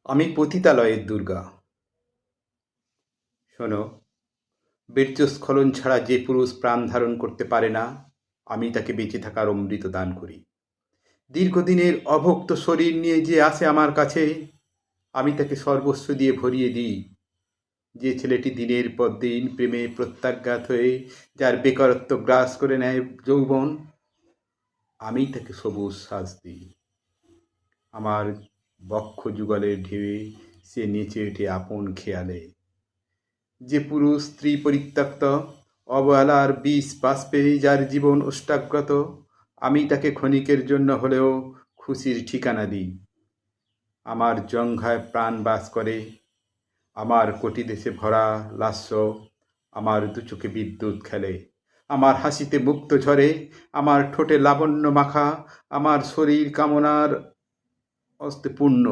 আমি পতিতালয়ের দুর্গা। শোনো, বীর্যস্খলন ছাড়া যে পুরুষ প্রাণ ধারণ করতে পারে না, আমি তাকে বেঁচে থাকার অমৃত দান করি। দীর্ঘদিনের অভুক্ত শরীর নিয়ে যে আসে আমার কাছে, আমি তাকে সর্বস্ব দিয়ে ভরিয়ে দিই। যে ছেলেটি দিনের পর দিন প্রেমে প্রত্যাঘাত হয়ে যার বেকারত্ব গ্রাস করে নেয় যৌবন, আমি তাকে সবুজ শ্বাস দিই। আমার বক্ষ যুগলের ঢেউয়ে সে নেচে ওঠে আপন খেয়ালে। যে পুরুষ স্ত্রী পরিত্যক্ত, অবহেলার বিষ বাষ্পে যার জীবন ওষ্ঠাগ্রত, আমি তাকে ক্ষণিকের জন্য হলেও খুশির ঠিকানা দিই। আমার জঙ্ঘায় প্রাণ বাস করে, আমার কোটি দেশে ভরা লাস্য, আমার দু চোখে বিদ্যুৎ খেলে, আমার হাসিতে মুক্ত ঝরে, আমার ঠোঁটে লাবণ্য মাখা, আমার শরীর কামনার অস্তে পূর্ণ।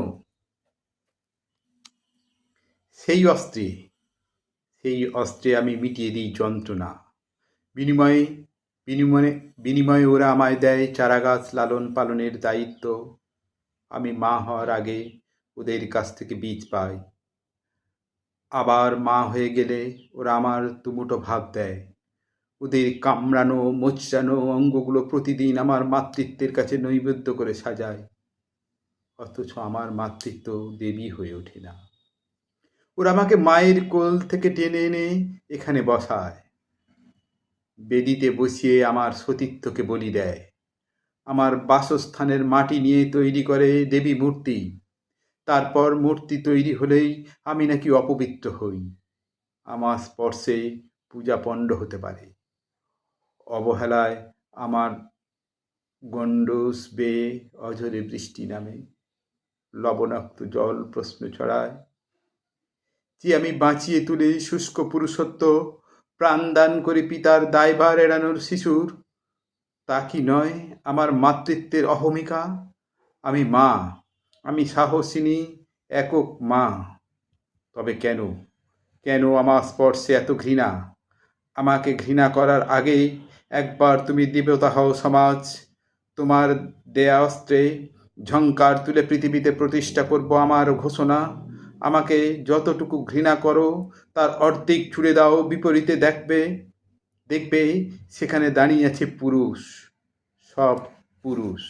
সেই অস্ত্রে সেই অস্ত্রে আমি মিটিয়ে দিই যন্ত্রণা। বিনিময়ে বিনিময়ে বিনিময়ে ওরা আমায় দেয় চারাগাছ লালন পালনের দায়িত্ব। আমি মা হওয়ার আগে ওদের কাছ থেকে বীজ পাই। আবার মা হয়ে গেলে ওরা আমার দুমুঠো ভাত দেয়। ওদের কামড়ানো মোচড়ানো অঙ্গগুলো প্রতিদিন আমার মাতৃত্বের কাছে নৈবেদ্য করে সাজায়। অথচ আমার মাতৃত্ব দেবী হয়ে ওঠে না। ওরা আমাকে মায়ের কোল থেকে টেনে এনে এখানে বসায়, বেদিতে বসিয়ে আমার সতীত্বকে বলি দেয়। আমার বাসস্থানের মাটি নিয়ে তৈরি করে দেবী মূর্তি। তারপর মূর্তি তৈরি হলেই আমি নাকি অপবিত্র হই। আমার স্পর্শে পূজা পণ্ড হতে পারে। অবহেলায় আমার গণ্ডূষ বেয়ে অঝরে বৃষ্টি নামে, লবণাক্ত জল প্রশ্ন ছড়ায়। যে আমি বাঁচিয়ে তুলে শুষ্ক পুরুষত্ব, প্রাণদান করে পিতার দায়ভার এড়ানোর শিশুর, তা কি নয় আমার মাতৃত্বের অহমিকা? আমি মা, আমি সাহসিনী একক মা। তবে কেন, কেন আমার স্পর্শে এত ঘৃণা? আমাকে ঘৃণা করার আগে একবার তুমি দেবতা হও সমাজ। তোমার দেয়া অস্ত্রে ঝংকার তুলে পৃথিবীতে প্রতিষ্ঠা করব আমার ঘোষণা। আমাকে যতটুকু ঘৃণা করো তার অর্ধেক ছুড়ে দাও বিপরীতে, দেখবে দেখবে সেখানে দাঁড়িয়ে আছে পুরুষ, সব পুরুষ।